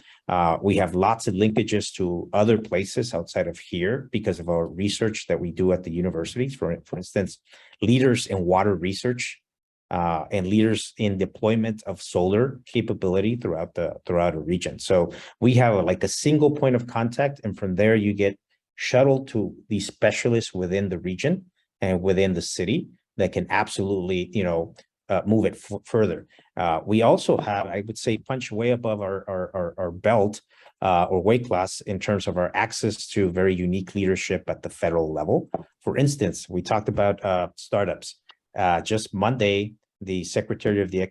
We have lots of linkages to other places outside of here because of our research that we do at the universities. For instance, leaders in water research and leaders in deployment of solar capability throughout a region. So we have a single point of contact, and from there you get shuttled to the specialists within the region and within the city that can absolutely, move it further. We also have, I would say, punch way above our belt or weight class in terms of our access to very unique leadership at the federal level. For instance, we talked about startups. Just Monday, the Secretary of the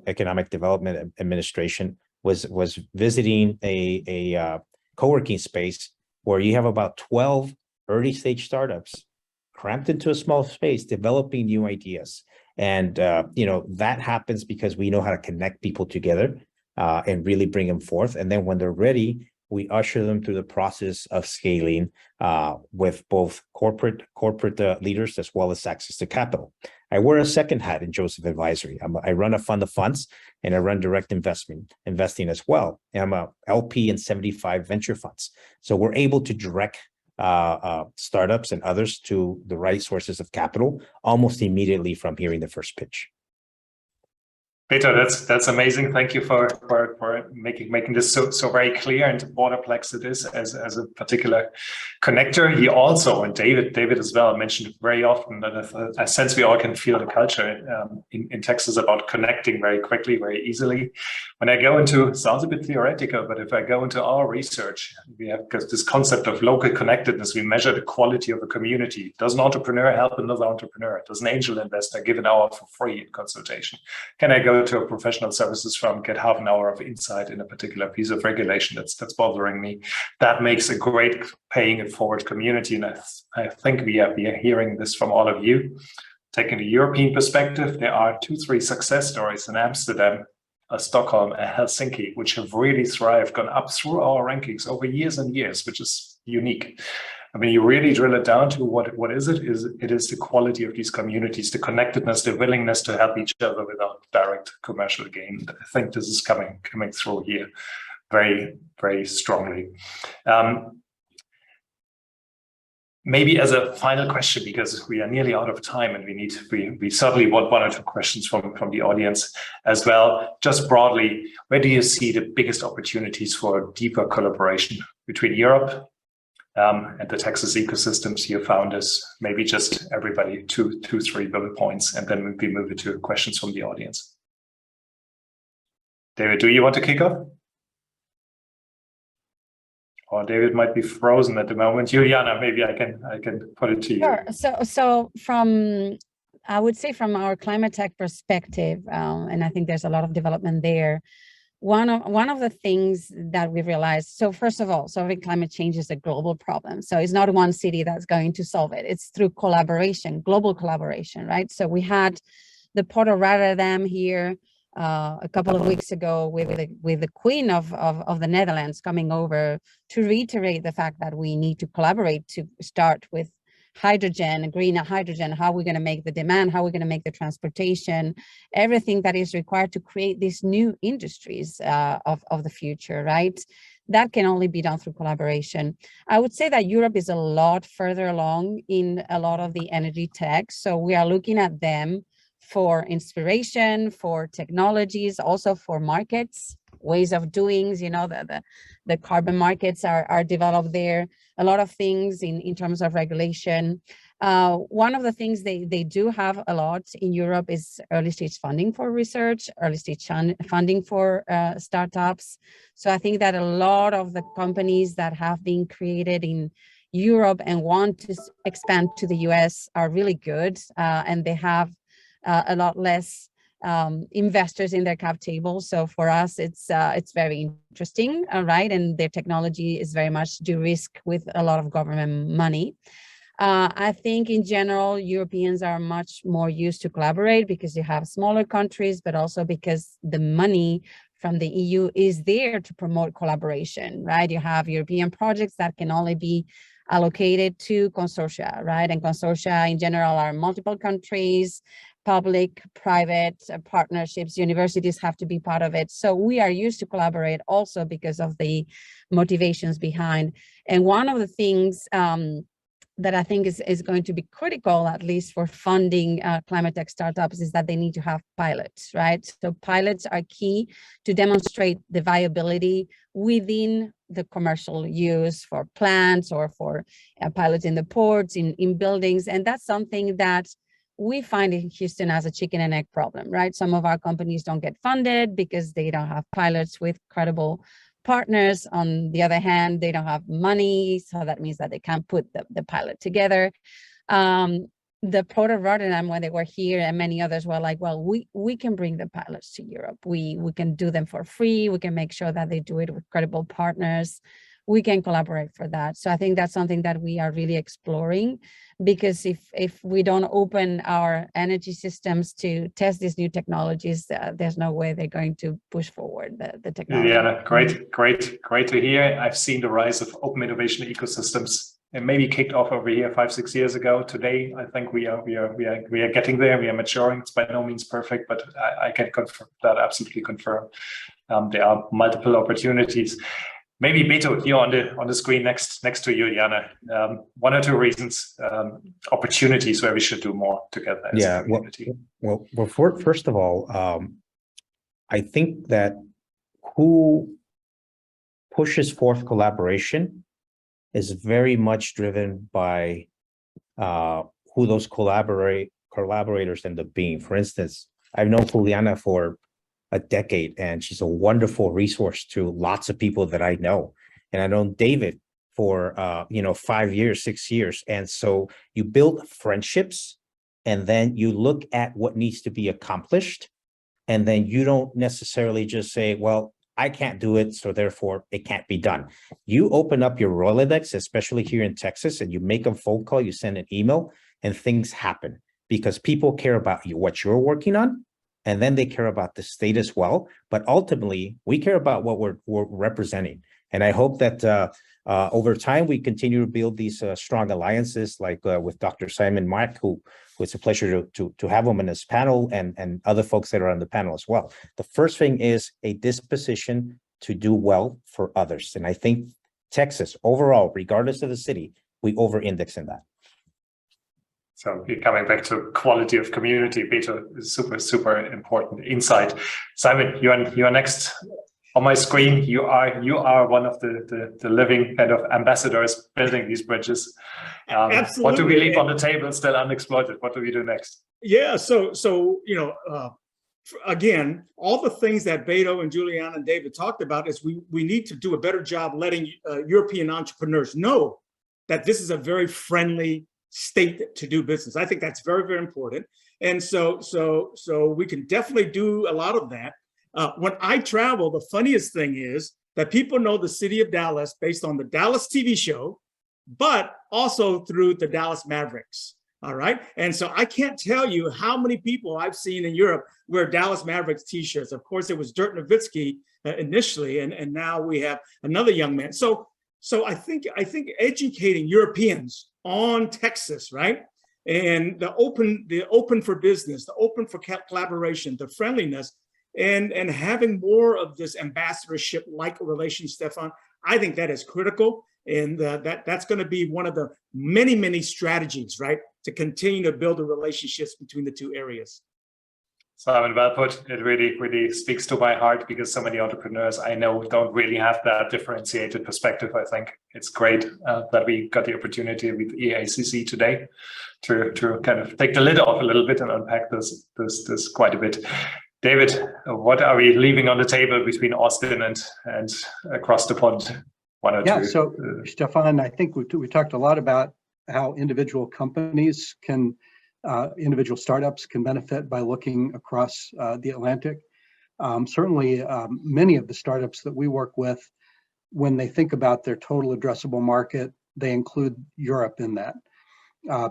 Economic Development Administration was visiting a co-working space where you have about 12 early stage startups cramped into a small space, developing new ideas. And, that happens because we know how to connect people together and really bring them forth. And then when they're ready, we usher them through the process of scaling with both corporate leaders as well as access to capital. I wear a second hat in Joseph Advisory. I run a fund of funds, and I run direct investing as well. And I'm a LP in 75 venture funds. So we're able to direct startups and others to the right sources of capital almost immediately from hearing the first pitch. Peter, that's amazing. Thank you for making this so very clear, and Borderplex it is as a particular connector. He also, and David as well, mentioned very often that I sense we all can feel the culture in Texas about connecting very quickly, very easily. When I go into, sounds a bit theoretical, but if I go into our research, we have this concept of local connectedness. We measure the quality of a community. Does an entrepreneur help another entrepreneur? Does an angel investor give an hour for free in consultation? Can I go to a professional services firm, get half an hour of insight in a particular piece of regulation that's bothering me? That makes a great paying it forward community. And I think we are hearing this from all of you. Taking the European perspective, there are 2-3 success stories in Amsterdam, Stockholm, and Helsinki, which have really thrived, gone up through our rankings over years and years, which is unique. I mean, you really drill it down to what is it? It is the quality of these communities, the connectedness, the willingness to help each other without direct commercial gain. I think this is coming through here very, very strongly. Maybe as a final question, because we are nearly out of time, and we certainly want 1 or 2 questions from the audience as well. Just broadly, where do you see the biggest opportunities for deeper collaboration between Europe and the Texas ecosystems, your founders? Maybe just everybody 2-3 bullet points, and then we move it to questions from the audience. David, do you want to kick off? Or David might be frozen at the moment. Juliana, maybe I can put it to you. Sure. So I would say from our climate tech perspective, and I think there's a lot of development there. One of the things that we realized, so first of all, solving climate change is a global problem. So it's not one city that's going to solve it. It's through collaboration, global collaboration, right? So we had the Port of Rotterdam here a couple of weeks ago with the Queen of the Netherlands coming over to reiterate the fact that we need to collaborate to start with hydrogen, green hydrogen, how we're going to make the demand, how we're going to make the transportation, everything that is required to create these new industries of the future, right? That can only be done through collaboration. I would say that Europe is a lot further along in a lot of the energy tech. So we are looking at them for inspiration, for technologies, also for markets, ways of doing, you know, the carbon markets are developed there. A lot of things in terms of regulation. One of the things they do have a lot in Europe is early stage funding for research, early stage funding for startups. So I think that a lot of the companies that have been created in Europe and want to expand to the US are really good, and they have a lot less investors in their cap table. So for us, it's very interesting, right? And their technology is very much de-risk with a lot of government money. I think in general, Europeans are much more used to collaborate because you have smaller countries, but also because the money from the EU is there to promote collaboration, right? You have European projects that can only be allocated to consortia, right? And consortia in general are multiple countries, public, private partnerships, universities have to be part of it. So we are used to collaborate also because of the motivations behind. And one of the things that I think is going to be critical, at least for funding climate tech startups, is that they need to have pilots, right? So pilots are key to demonstrate the viability within the commercial use for plants or for pilots in the ports, in buildings. And that's something that we find in Houston as a chicken and egg problem, right? Some of our companies don't get funded because they don't have pilots with credible partners. On the other hand, they don't have money, so that means that they can't put the pilot together. The Port of Rotterdam, when they were here, and many others were like, well, we can bring the pilots to Europe. We can do them for free. We can make sure that they do it with credible partners. we can collaborate for that. So I think that's something that we are really exploring, because if we don't open our energy systems to test these new technologies, there's no way they're going to push forward the technology. Yeah, great to hear. I've seen the rise of open innovation ecosystems. It maybe kicked off over here 5-6 years ago. Today, I think we are getting there. We are maturing. It's by no means perfect, but I can confirm that, absolutely confirm. There are multiple opportunities. Maybe Beto, here on the screen next to you, Jana. 1 or 2 reasons, opportunities where we should do more together as a community. Well, first of all, I think that who pushes forth collaboration is very much driven by who those collaborators end up being. For instance, I've known Juliana for a decade, and she's a wonderful resource to lots of people that I know. And I know David for 5 years, 6 years. And so you build friendships, and then you look at what needs to be accomplished. And then you don't necessarily just say, well, I can't do it, so therefore it can't be done. You open up your Rolodex, especially here in Texas, and you make a phone call, you send an email, and things happen because people care about you, what you're working on, and then they care about the state as well. But ultimately, we care about what we're representing. And I hope that over time, we continue to build these strong alliances, like with Dr. Simon Mark, who it's a pleasure to have him in this panel, and other folks that are on the panel as well. The first thing is a disposition to do well for others. And I think Texas overall, regardless of the city, we over-index in that. So you're coming back to quality of community, Beto, is super important insight. Simon, you are next on my screen. You are one of the living kind of ambassadors building these bridges. Absolutely. What do we leave on the table still unexploited? What do we do next? Yeah, so again, all the things that Beto and Juliana and David talked about is we need to do a better job letting European entrepreneurs know that this is a very friendly state to do business. I think that's very, very important. And so we can definitely do a lot of that. When I travel, the funniest thing is that people know the city of Dallas based on the Dallas TV show, but also through the Dallas Mavericks. All right. And so I can't tell you how many people I've seen in Europe wear Dallas Mavericks t-shirts. Of course, it was Dirk Nowitzki initially, and now we have another young man. So I think educating Europeans on Texas, right? And the open for business, the open for collaboration, the friendliness, and having more of this ambassadorship-like relation, Stephan, I think that is critical. And that's going to be one of the many strategies, right, to continue to build the relationships between the two areas. Simon, well put. It really speaks to my heart, because so many entrepreneurs I know don't really have that differentiated perspective. I think it's great that we got the opportunity with EACC today to kind of take the lid off a little bit and unpack this quite a bit. David, what are we leaving on the table between Austin and across the pond? One or two. So Stephan, I think we talked a lot about how individual companies individual startups can benefit by looking across the Atlantic. Certainly, many of the startups that we work with, when they think about their total addressable market, they include Europe in that,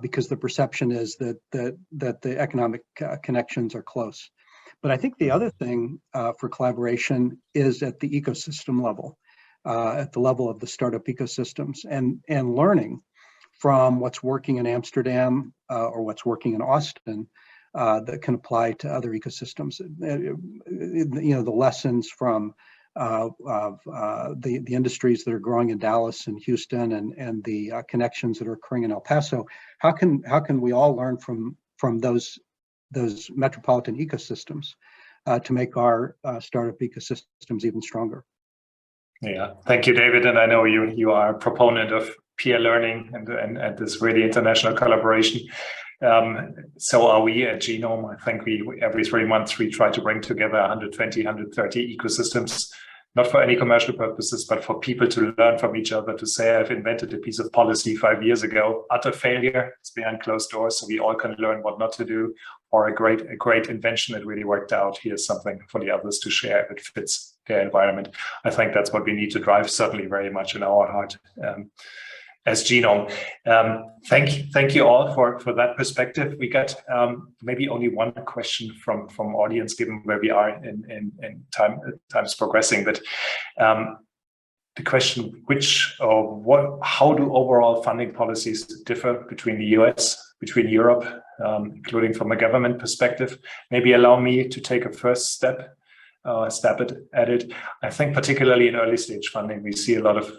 because the perception is that the economic connections are close. But I think the other thing for collaboration is at the ecosystem level, at the level of the startup ecosystems, and learning from what's working in Amsterdam or what's working in Austin that can apply to other ecosystems. The lessons from the industries that are growing in Dallas and Houston, and the connections that are occurring in El Paso. How can we all learn from those metropolitan ecosystems to make our startup ecosystems even stronger? Yeah, thank you, David. And I know you are a proponent of peer learning and this really international collaboration. So are we at Genome. I think we every 3 months we try to bring together 120, 130 ecosystems not for any commercial purposes, but for people to learn from each other, to say, I've invented a piece of policy 5 years ago, utter failure, it's behind closed doors, so we all can learn what not to do, or a great invention that really worked out. Here's something for the others to share if it fits their environment. I think that's what we need to drive, certainly very much in our heart. As Genome. Thank you all for that perspective. We got maybe only one question from audience, given where we are in time's progressing. But the question, how do overall funding policies differ between the US, between Europe, including from a government perspective? Maybe allow me to take a first step at it. I think particularly in early stage funding, we see a lot of,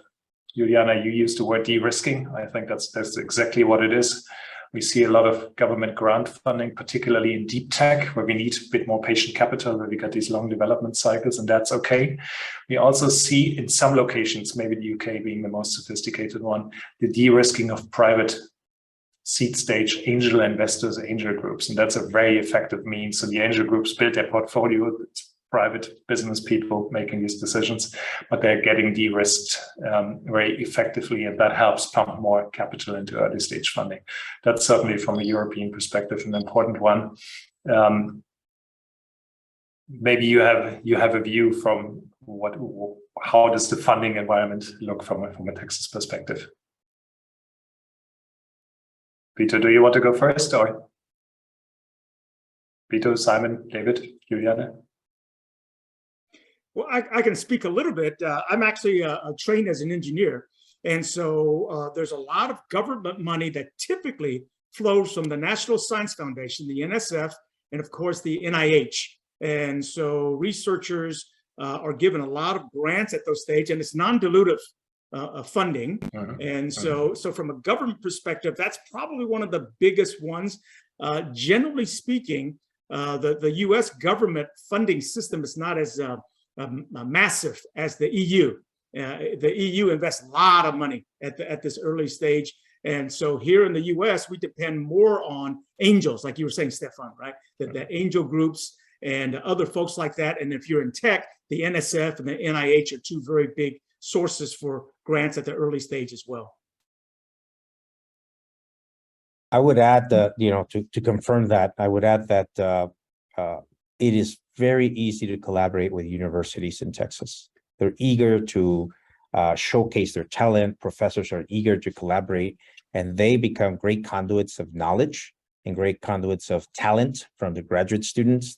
Juliana, you used the word de-risking. I think that's exactly what it is. We see a lot of government grant funding, particularly in deep tech, where we need a bit more patient capital, where we got these long development cycles, and that's okay. We also see in some locations, maybe the UK being the most sophisticated one, the de-risking of private seed stage angel investors, angel groups, and that's a very effective means. So the angel groups build their portfolio. It's private business people making these decisions, but they're getting de-risked very effectively, and that helps pump more capital into early stage funding. That's certainly from a European perspective an important one. Maybe you have a view from how does the funding environment look from a Texas perspective? Peter, do you want to go first, or Peter, Simon, David, Juliana? Well, I can speak a little bit. I'm actually trained as an engineer. And so there's a lot of government money that typically flows from the National Science Foundation, the NSF, and of course the NIH. And so researchers are given a lot of grants at those stages, and it's non-dilutive funding. And so from a government perspective, that's probably one of the biggest ones. Generally speaking, the US government funding system is not as massive as the EU. The EU invests a lot of money at this early stage. And so here in the US, we depend more on angels, like you were saying, Stephan, right? The angel groups and other folks like that. And if you're in tech, the NSF and the NIH are two very big sources for grants at the early stage as well. I would add that, to confirm that, I would add that it is very easy to collaborate with universities in Texas. They're eager to showcase their talent. Professors are eager to collaborate, and they become great conduits of knowledge and great conduits of talent from the graduate students,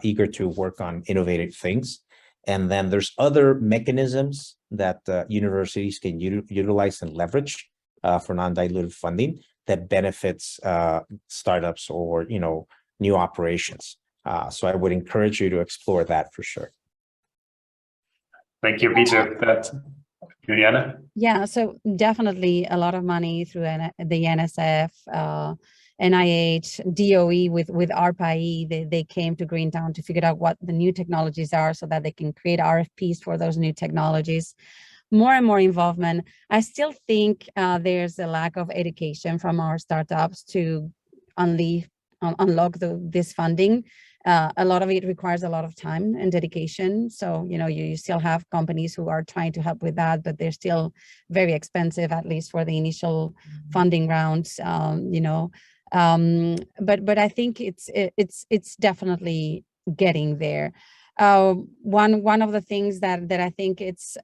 eager to work on innovative things. And then there's other mechanisms that universities can utilize and leverage for non-dilutive funding that benefits startups or new operations. So I would encourage you to explore that for sure. Thank you, Peter. Juliana? Yeah, so definitely a lot of money through the NSF, NIH, DOE with ARPA-E. They came to Greentown to figure out what the new technologies are so that they can create RFPs for those new technologies. More and more involvement. I still think there's a lack of education from our startups to unlock this funding. A lot of it requires a lot of time and dedication. So, you still have companies who are trying to help with that, but they're still very expensive, at least for the initial funding rounds, but I think it's definitely getting there. One of the things that I think it's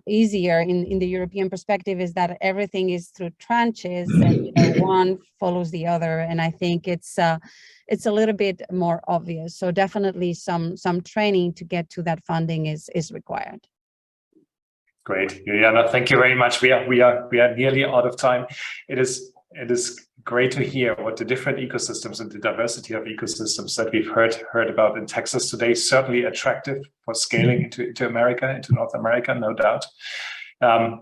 easier in the European perspective is that everything is through tranches, and one follows the other, and I think it's a little bit more obvious. So definitely some training to get to that funding is required. Great, Juliana, thank you very much. We are nearly out of time. It is great to hear what the different ecosystems and the diversity of ecosystems that we've heard about in Texas today, certainly attractive for scaling into America, into North America, no doubt.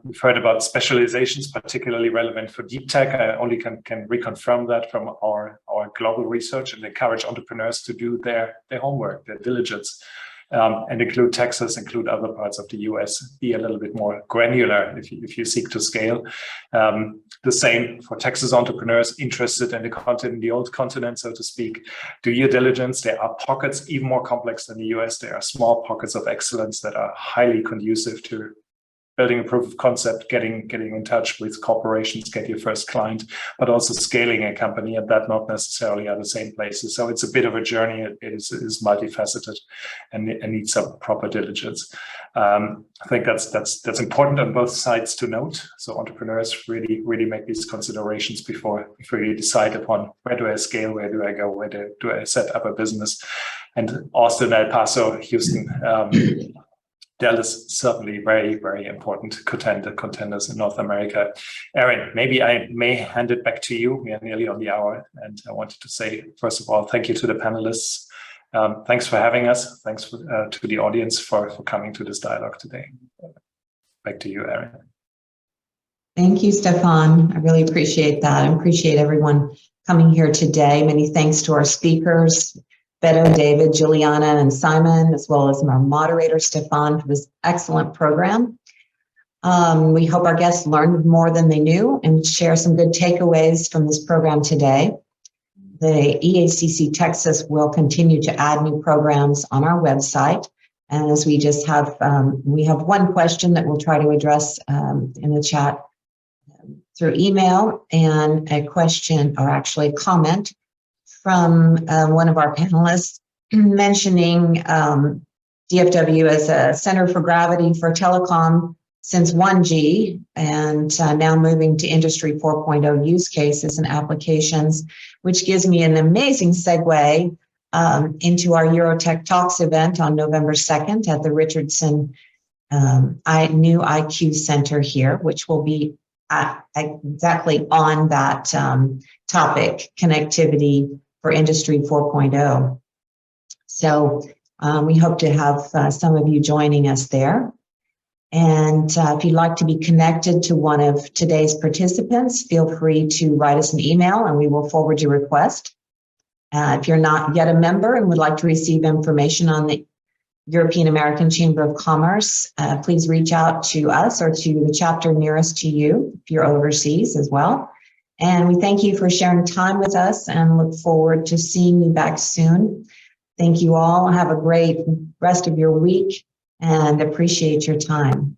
We've heard about specializations, particularly relevant for deep tech. I only can reconfirm that from our global research, and encourage entrepreneurs to do their homework, their diligence, and include Texas, include other parts of the US, be a little bit more granular if you seek to scale. The same for Texas entrepreneurs interested in the continent, the old continent, so to speak. Do your diligence. There are pockets even more complex than the US. There are small pockets of excellence that are highly conducive to building a proof of concept, getting in touch with corporations, get your first client, but also scaling a company, and that not necessarily are the same places. So it's a bit of a journey. It is multifaceted and needs some proper diligence. I think that's important on both sides to note. So entrepreneurs really make these considerations before you decide upon where do I scale, where do I go, where do I set up a business. And Austin, El Paso, Houston, Dallas, certainly very, very important contenders in North America. Erin, maybe I may hand it back to you. We are nearly on the hour. And I wanted to say, first of all, thank you to the panelists. Thanks for having us. Thanks to the audience for coming to this dialogue today. Back to you, Erin. Thank you, Stephan. I really appreciate that. I appreciate everyone coming here today. Many thanks to our speakers, Beto, David, Juliana, and Simon, as well as our moderator, Stephan, for this excellent program. We hope our guests learned more than they knew and share some good takeaways from this program today. The EACC Texas will continue to add new programs on our website. And as we just have, we have one question that we'll try to address in the chat through email, and a question, or actually a comment, from one of our panelists mentioning DFW as a center for gravity for telecom since 1G, and now moving to Industry 4.0 use cases and applications, which gives me an amazing segue into our Eurotech Talks event on November 2nd at the Richardson New IQ Center here, which will be exactly on that topic, connectivity for Industry 4.0. So we hope to have some of you joining us there. And if you'd like to be connected to one of today's participants, feel free to write us an email and we will forward your request. If you're not yet a member and would like to receive information on the European American Chamber of Commerce, please reach out to us or to the chapter nearest to you if you're overseas as well. And we thank you for sharing time with us and look forward to seeing you back soon. Thank you all. Have a great rest of your week and appreciate your time.